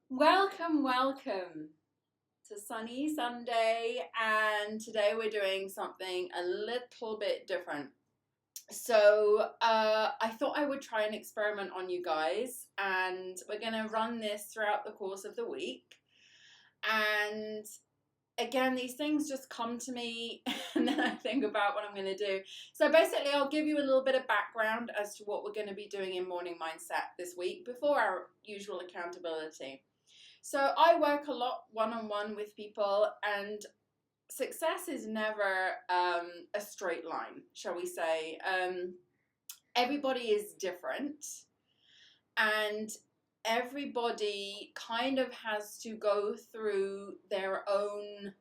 Welcome to Sunny Sunday, and today we're doing something a little bit different. I thought I would try an experiment on you guys, and we're going to run this throughout the course of the week. And again, these things just come to me, and then I think about what I'm going to do. So basically, I'll give you a little bit of background as to what we're going to be doing in Morning Mindset this week before our usual accountability. So I work a lot one-on-one with people, and success is never a straight line, shall we say. Everybody is different, and everybody kind of has to go through their own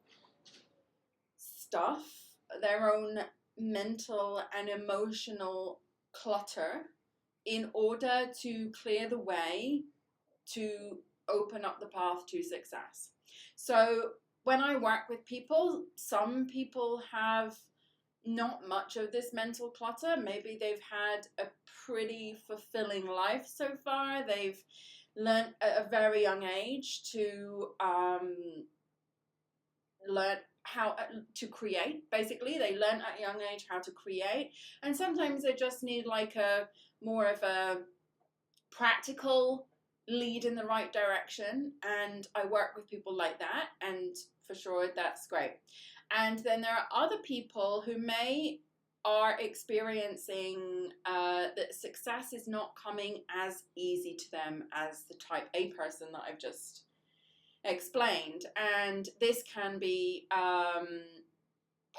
stuff, their own mental and emotional clutter in order to clear the way to open up the path to success. So when I work with people, some people have not much of this mental clutter. Maybe they've had a pretty fulfilling life so far. They've learned at a very young age to learn how to create. Basically, they learn at a young age how to create, and sometimes they just need like a more of a practical lead in the right direction, and I work with people like that, and for sure that's great. And then there are other people who are experiencing that success is not coming as easy to them as the type A person that I've just explained. And this can be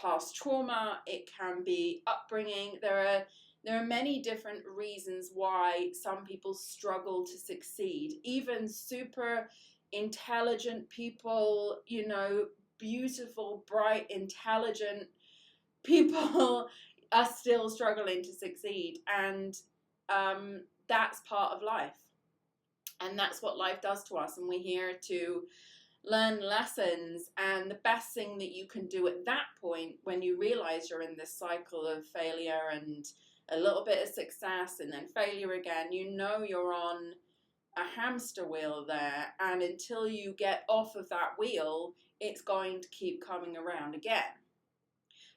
past trauma, it can be upbringing. There are many different reasons why some people struggle to succeed. Even super intelligent people, beautiful, bright, intelligent people are still struggling to succeed. And that's part of life. And that's what life does to us. And we're here to learn lessons. And the best thing that you can do at that point, when you realize you're in this cycle of failure and a little bit of success and then failure again, you're on a hamster wheel there, and until you get off of that wheel, it's going to keep coming around again.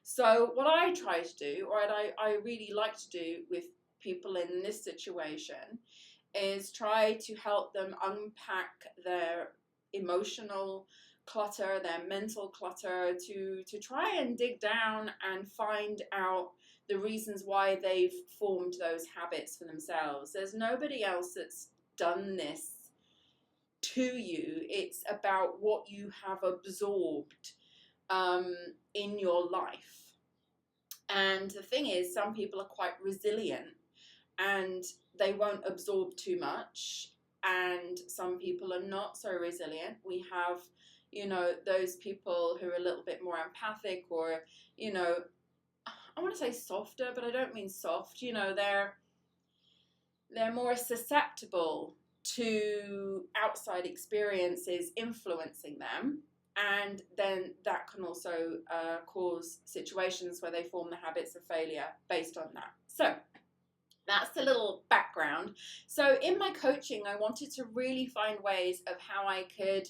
So what I try to do, or what I really like to do with people in this situation, is try to help them unpack their emotional clutter, their mental clutter, to try and dig down and find out the reasons why they've formed those habits for themselves. There's nobody else that's done this to you. It's about what you have absorbed in your life. And the thing is, some people are quite resilient and they won't absorb too much, and some people are not so resilient. We have, those people who are a little bit more empathic, or, I want to say softer, but I don't mean soft. They're more susceptible to outside experiences influencing them, and then that can also cause situations where they form the habits of failure based on that. So that's the little background. So in my coaching, I wanted to really find ways of how I could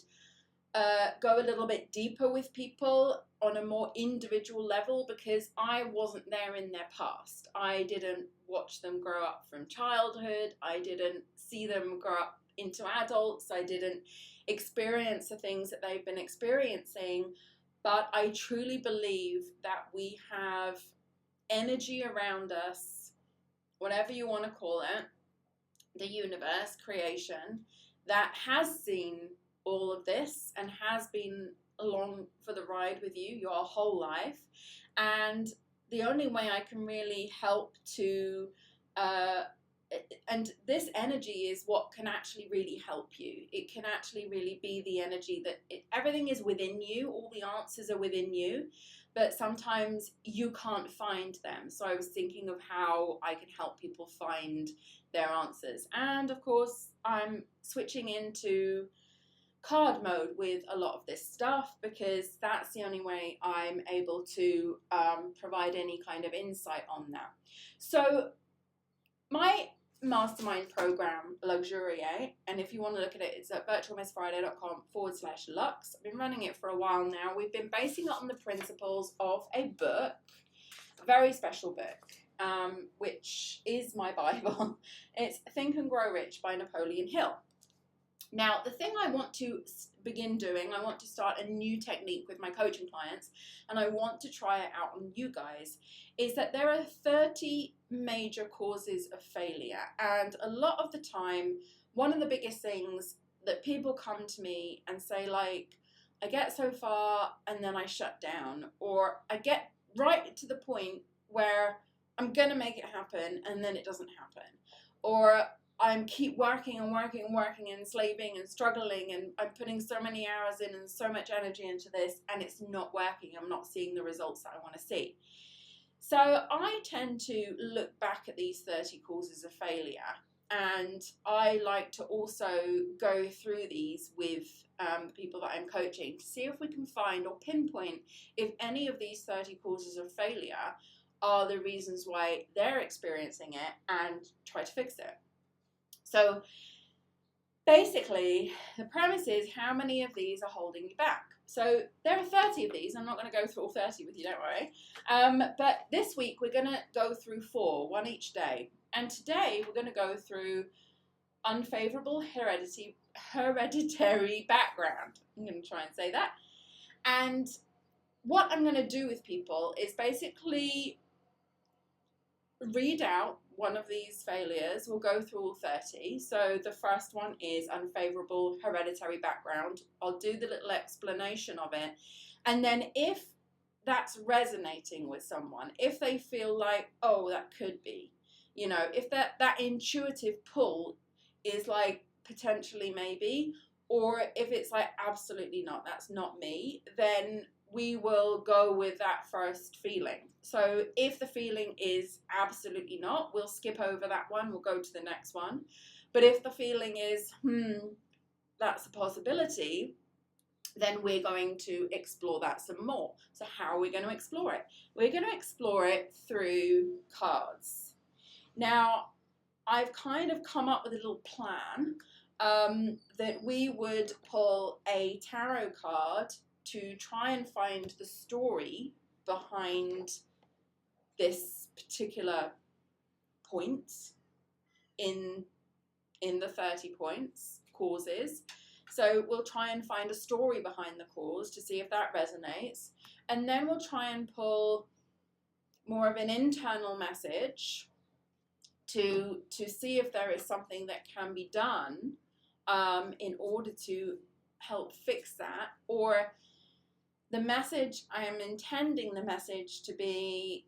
go a little bit deeper with people on a more individual level, because I wasn't there in their past. I didn't watch them grow up from childhood. I didn't see them grow up into adults. I didn't experience the things that they've been experiencing. But I truly believe that we have energy around us, whatever you want to call it, the universe, creation, that has seen all of this and has been along for the ride with you your whole life. And the only way I can really help to and this energy is what can actually really help you. It can actually really be the energy that everything is within you. All the answers are within you, but sometimes you can't find them. So I was thinking of how I can help people find their answers. And of course, I'm switching into card mode with a lot of this stuff, because that's the only way I'm able to provide any kind of insight on that. So my mastermind program, Luxuriate, and if you want to look at it, it's at virtualmissfriday.com/lux. I've been running it for a while now. We've been basing it on the principles of a book, a very special book, which is my Bible. It's Think and Grow Rich by Napoleon Hill. Now, the thing I want to begin doing, I want to start a new technique with my coaching clients, and I want to try it out on you guys, is that there are 30 major causes of failure. And a lot of the time, one of the biggest things that people come to me and say, like, I get so far and then I shut down, or I get right to the point where I'm going to make it happen and then it doesn't happen, or I'm keep working and working and working and slaving and struggling, and I'm putting so many hours in and so much energy into this, and it's not working. I'm not seeing the results that I want to see. So I tend to look back at these 30 causes of failure, and I like to also go through these with the people that I'm coaching to see if we can find or pinpoint if any of these 30 causes of failure are the reasons why they're experiencing it, and try to fix it. So basically, the premise is how many of these are holding you back. So there are 30 of these. I'm not going to go through all 30 with you, don't worry. But this week, we're going to go through 4, one each day. And today, we're going to go through unfavorable hereditary background. I'm going to try and say that. And what I'm going to do with people is basically read out one of these failures. We'll go through all 30. So the first one is unfavorable hereditary background. I'll do the little explanation of it. And then if that's resonating with someone, if they feel like, oh, that could be, you know, if that intuitive pull is like potentially maybe, or if it's like absolutely not, that's not me, then we will go with that first feeling. So if the feeling is absolutely not, we'll skip over that one, we'll go to the next one. But if the feeling is, that's a possibility, then we're going to explore that some more. So how are we going to explore it? We're going to explore it through cards. Now, I've kind of come up with a little plan that we would pull a tarot card to try and find the story behind this particular point in the 30 points, causes. So we'll try and find a story behind the cause to see if that resonates. And then we'll try and pull more of an internal message to see if there is something that can be done in order to help fix that, or the message, I am intending the message to be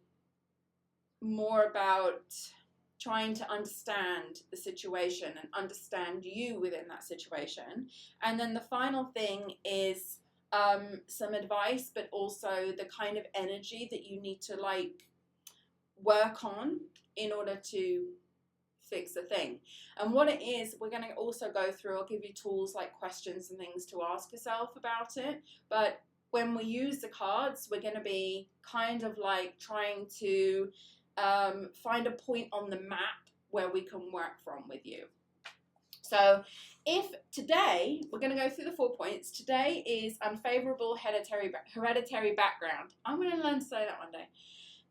more about trying to understand the situation and understand you within that situation. And then the final thing is some advice, but also the kind of energy that you need to like work on in order to fix the thing. And what it is, we're going to also go through, I'll give you tools like questions and things to ask yourself about it. But when we use the cards, we're going to be kind of like trying to find a point on the map where we can work from with you. So if today, we're going to go through the 4 points. Today is unfavorable hereditary background. I'm going to learn to say that one day.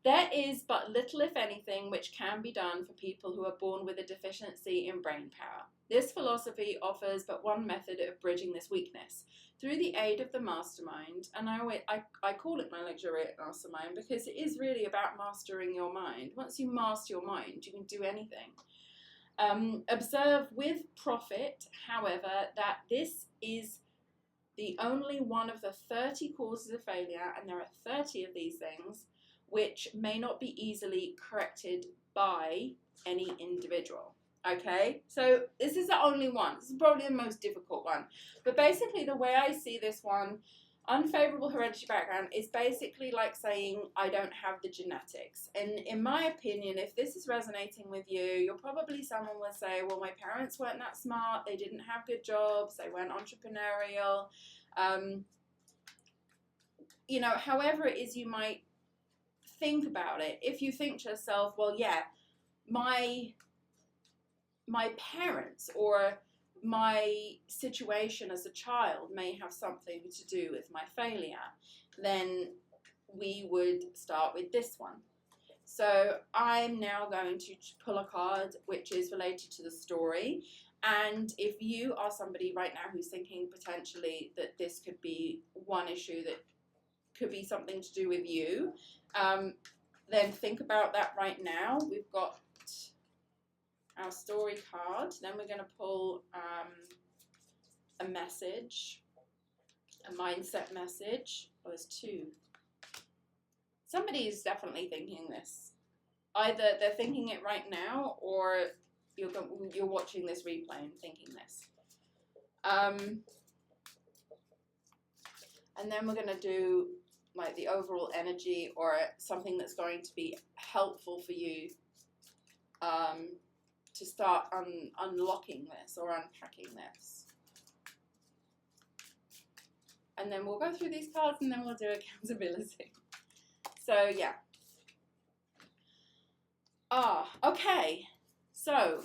There is but little, if anything, which can be done for people who are born with a deficiency in brain power. This philosophy offers but one method of bridging this weakness. Through the aid of the mastermind, and I call it my Luxuriate Mastermind because it is really about mastering your mind. Once you master your mind, you can do anything. Observe with profit, however, that this is the only one of the 30 causes of failure, and there are 30 of these things, which may not be easily corrected by any individual. Okay, so this is the only one. This is probably the most difficult one. But basically the way I see this one, unfavorable hereditary background, is basically like saying I don't have the genetics. And in my opinion, if this is resonating with you, you're probably someone will say, well, my parents weren't that smart, they didn't have good jobs, they weren't entrepreneurial. You know, however it is you might think about it, if you think to yourself, well, yeah, my my parents or my situation as a child may have something to do with my failure, then we would start with this one. So I'm now going to pull a card which is related to the story. And if you are somebody right now who's thinking potentially that this could be one issue that could be something to do with you, then think about that right now. We've got our story card. Then we're going to pull a message, a mindset message. Oh, there's two. Somebody is definitely thinking this. Either they're thinking it right now, or you're watching this replay and thinking this. And then we're going to do like the overall energy or something that's going to be helpful for you to start unlocking this or unpacking this. And then we'll go through these cards and then we'll do accountability. So yeah. Okay. So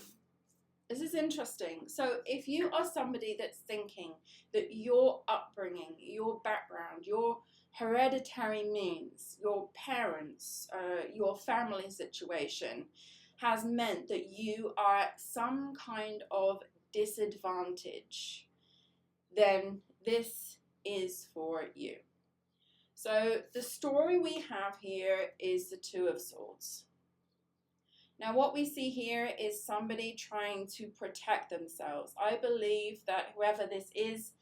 this is interesting. So if you are somebody that's thinking that your upbringing, your background, your hereditary means, your parents, your family situation has meant that you are at some kind of disadvantage, then this is for you. So the story we have here is the Two of Swords. Now what we see here is somebody trying to protect themselves. I believe that whoever this is,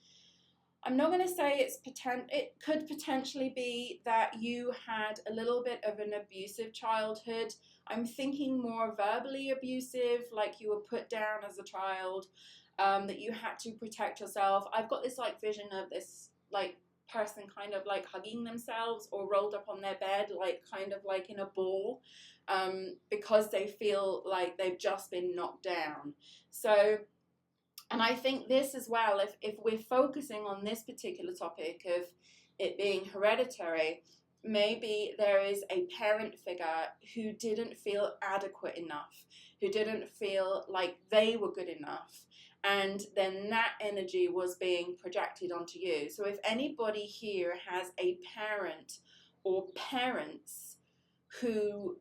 I'm not going to say it could potentially be that you had a little bit of an abusive childhood. I'm thinking more verbally abusive, like you were put down as a child, that you had to protect yourself. I've got this like vision of this like person kind of like hugging themselves or rolled up on their bed, like kind of like in a ball, because they feel like they've just been knocked down. So, and I think this as well, if we're focusing on this particular topic of it being hereditary, maybe there is a parent figure who didn't feel adequate enough, who didn't feel like they were good enough, and then that energy was being projected onto you. So if anybody here has a parent or parents who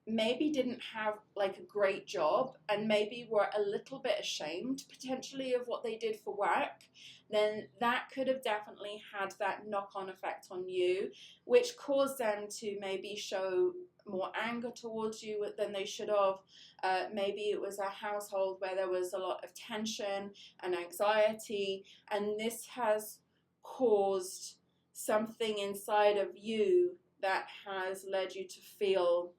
maybe didn't have like a great job and maybe were a little bit ashamed potentially of what they did for work, then that could have definitely had that knock-on effect on you, which caused them to maybe show more anger towards you than they should have. Maybe it was a household where there was a lot of tension and anxiety, and this has caused something inside of you that has led you to feel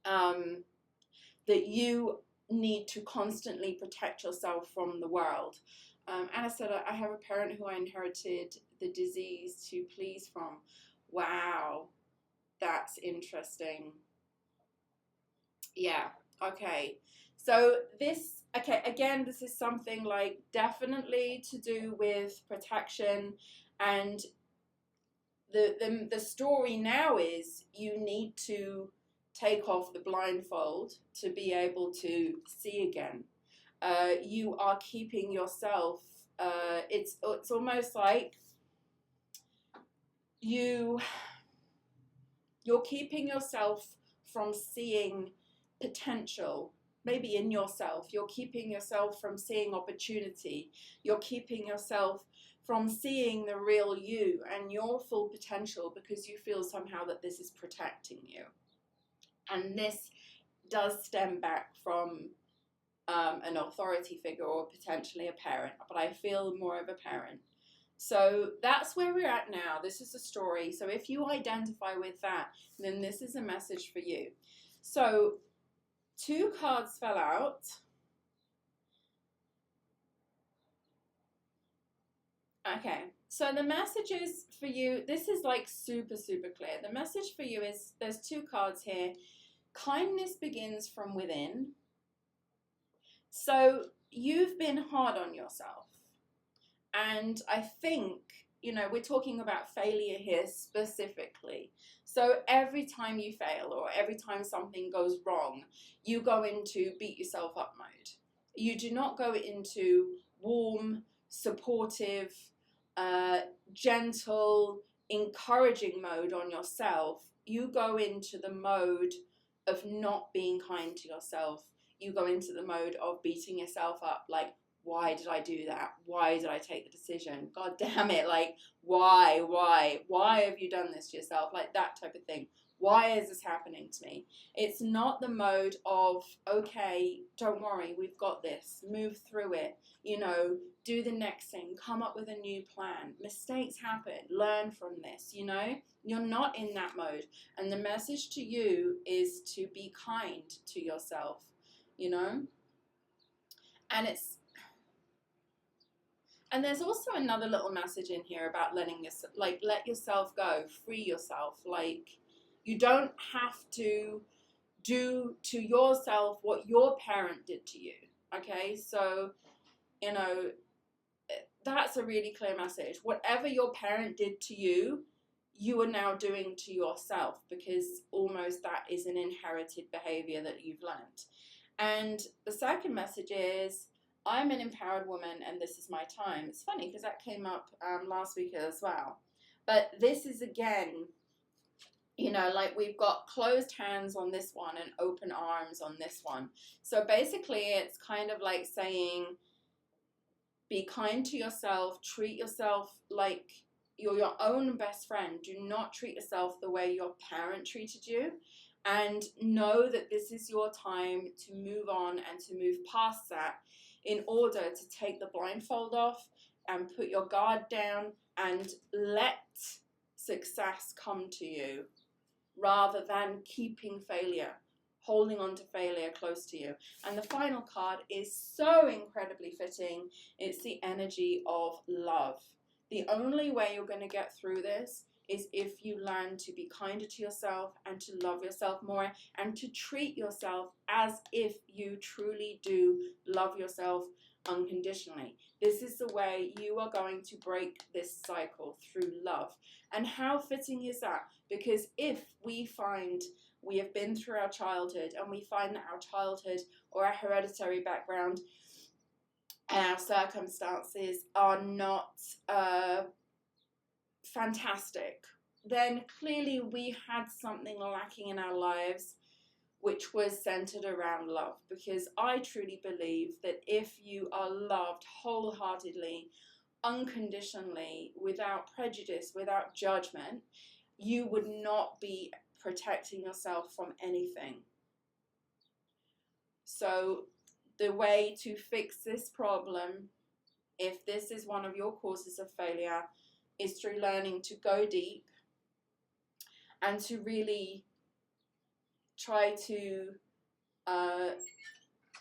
that you need to constantly protect yourself from the world. Anna said, I have a parent who I inherited the disease to please from. Wow, that's interesting. Yeah, okay. So this, okay, again, this is something like definitely to do with protection, and the story now is you need to take off the blindfold to be able to see again. You are keeping yourself, it's almost like you're keeping yourself from seeing potential, maybe in yourself. You're keeping yourself from seeing opportunity. You're keeping yourself from seeing the real you and your full potential because you feel somehow that this is protecting you. And this does stem back from an authority figure or potentially a parent, but I feel more of a parent. So that's where we're at now. This is the story. So if you identify with that, then this is a message for you. So 2 cards fell out. Okay, so the messages for you, this is like super, super clear. The message for you is, there's 2 cards here. Kindness begins from within. So you've been hard on yourself. And I think you know, we're talking about failure here specifically. So every time you fail or every time something goes wrong, you go into beat yourself up mode. You do not go into warm, supportive, gentle, encouraging mode on yourself. You go into the mode of not being kind to yourself. You go into the mode of beating yourself up, like, why did I do that? Why did I take the decision? God damn it, like, why have you done this to yourself? Like, that type of thing. Why is this happening to me? It's not the mode of, okay, don't worry, we've got this, move through it, you know, do the next thing, come up with a new plan. Mistakes happen, learn from this, you know? You're not in that mode. And the message to you is to be kind to yourself, you know? And there's also another little message in here about letting yourself, like, let yourself go, free yourself. Like, you don't have to do to yourself what your parent did to you. Okay, so, you know, that's a really clear message. Whatever your parent did to you, you are now doing to yourself, because almost that is an inherited behavior that you've learned. And the second message is, I'm an empowered woman and this is my time. It's funny because that came up last week as well. But this is, again, you know, like, we've got closed hands on this one and open arms on this one. So basically it's kind of like saying, be kind to yourself, treat yourself like you're your own best friend. Do not treat yourself the way your parent treated you. And know that this is your time to move on and to move past that, in order to take the blindfold off and put your guard down and let success come to you, rather than keeping failure, holding on to failure close to you. And the final card is so incredibly fitting. It's the energy of love. The only way you're going to get through this is if you learn to be kinder to yourself and to love yourself more and to treat yourself as if you truly do love yourself unconditionally. This is the way you are going to break this cycle, through love. And how fitting is that? Because if we find we have been through our childhood and we find that our childhood or our hereditary background and our circumstances are not fantastic, then clearly we had something lacking in our lives, which was centered around love. Because I truly believe that if you are loved wholeheartedly, unconditionally, without prejudice, without judgment, you would not be protecting yourself from anything. So the way to fix this problem, if this is one of your causes of failure, is through learning to go deep and to really try to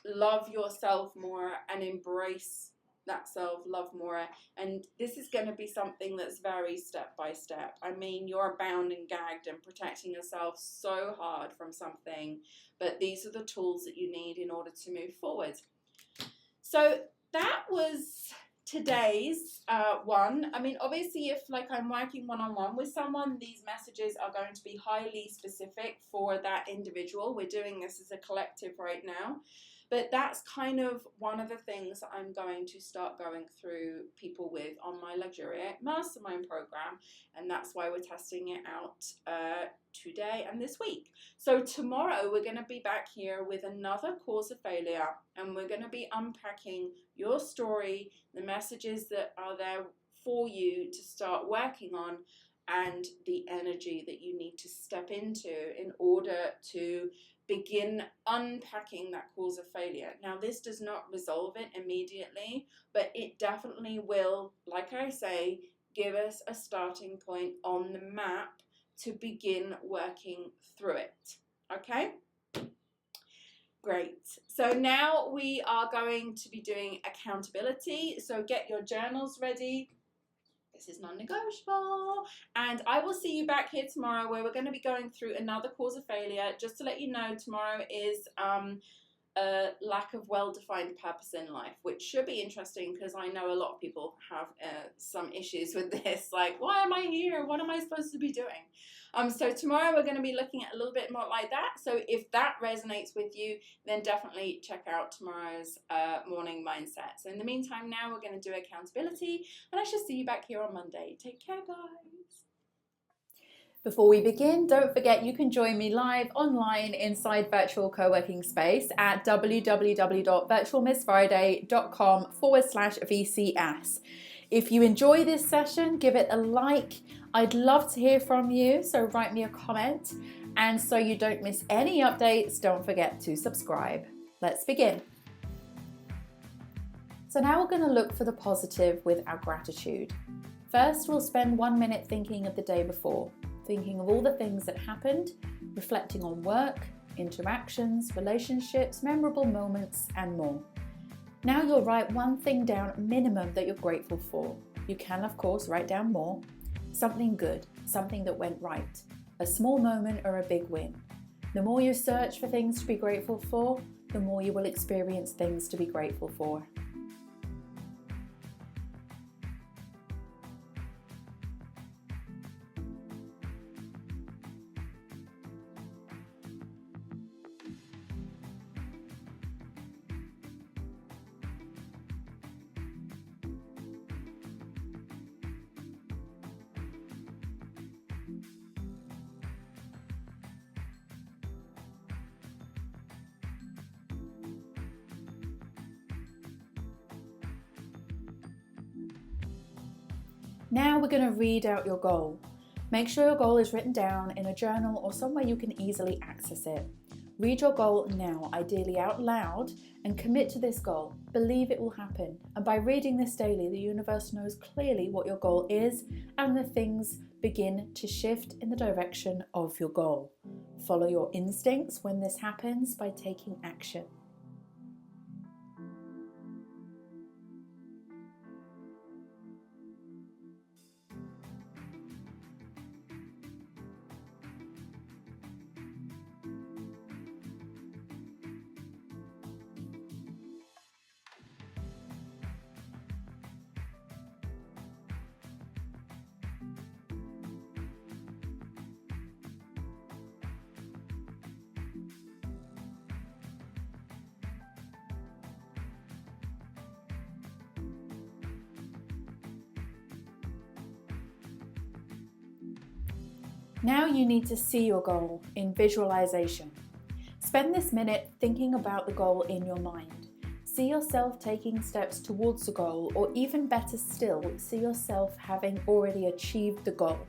love yourself more and embrace that self-love more. And this is going to be something that's very step by step. I mean, you're bound and gagged and protecting yourself so hard from something, but these are the tools that you need in order to move forward. So that was today's one. I mean, obviously, if like I'm working one-on-one with someone, these messages are going to be highly specific for that individual. We're doing this as a collective right now. But that's kind of one of the things that I'm going to start going through people with on my Luxuriate Mastermind program. And that's why we're testing it out today and this week. So tomorrow we're going to be back here with another cause of failure. And we're going to be unpacking your story, the messages that are there for you to start working on, and the energy that you need to step into in order to begin unpacking that cause of failure. Now, this does not resolve it immediately, but it definitely will, like I say, give us a starting point on the map to begin working through it. Okay? Great. So now we are going to be doing accountability. So get your journals ready. This is non-negotiable. And I will see you back here tomorrow, where we're going to be going through another cause of failure. Just to let you know, tomorrow is a lack of well-defined purpose in life, which should be interesting because I know a lot of people have some issues with this. Like, why am I here? What am I supposed to be doing? So tomorrow we're going to be looking at a little bit more like that. So if that resonates with you, then definitely check out tomorrow's morning mindset. So in the meantime, now we're going to do accountability, and I shall see you back here on Monday. Take care, guys. Before we begin, don't forget you can join me live online inside virtual co-working space at www.virtualmissfriday.com/VCS. If you enjoy this session, give it a like. I'd love to hear from you, so write me a comment. And so you don't miss any updates, don't forget to subscribe. Let's begin. So now we're going to look for the positive with our gratitude. First, we'll spend 1 minute thinking of the day before, thinking of all the things that happened, reflecting on work, interactions, relationships, memorable moments, and more. Now you'll write one thing down minimum that you're grateful for. You can, of course, write down more. Something good, something that went right, a small moment or a big win. The more you search for things to be grateful for, the more you will experience things to be grateful for. Now we're going to read out your goal. Make sure your goal is written down in a journal or somewhere you can easily access it. Read your goal now, ideally out loud, and commit to this goal. Believe it will happen. And by reading this daily, the universe knows clearly what your goal is, and the things begin to shift in the direction of your goal. Follow your instincts when this happens by taking action. Now you need to see your goal in visualization. Spend this minute thinking about the goal in your mind. See yourself taking steps towards the goal, or even better still, see yourself having already achieved the goal.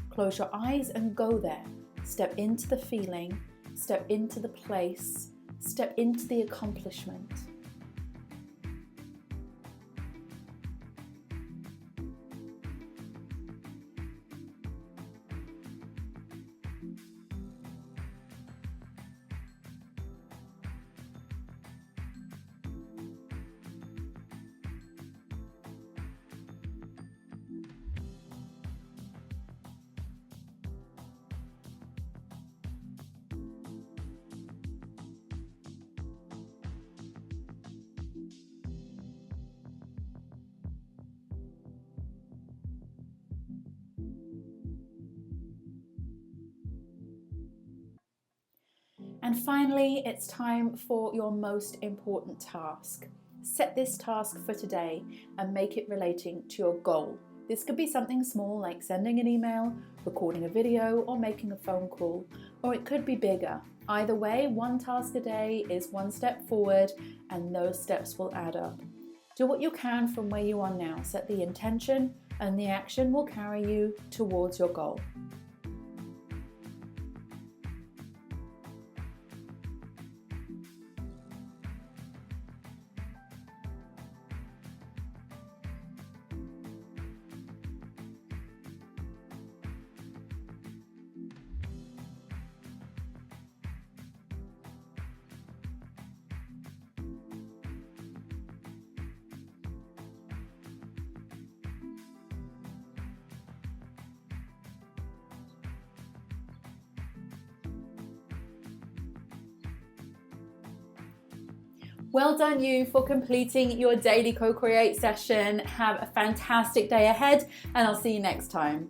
Close your eyes and go there. Step into the feeling, step into the place, step into the accomplishment. And finally, it's time for your most important task. Set this task for today and make it relating to your goal. This could be something small like sending an email, recording a video, or making a phone call, or it could be bigger. Either way, one task a day is one step forward, and those steps will add up. Do what you can from where you are now. Set the intention, and the action will carry you towards your goal. Well done you for completing your daily co-create session. Have a fantastic day ahead, and I'll see you next time.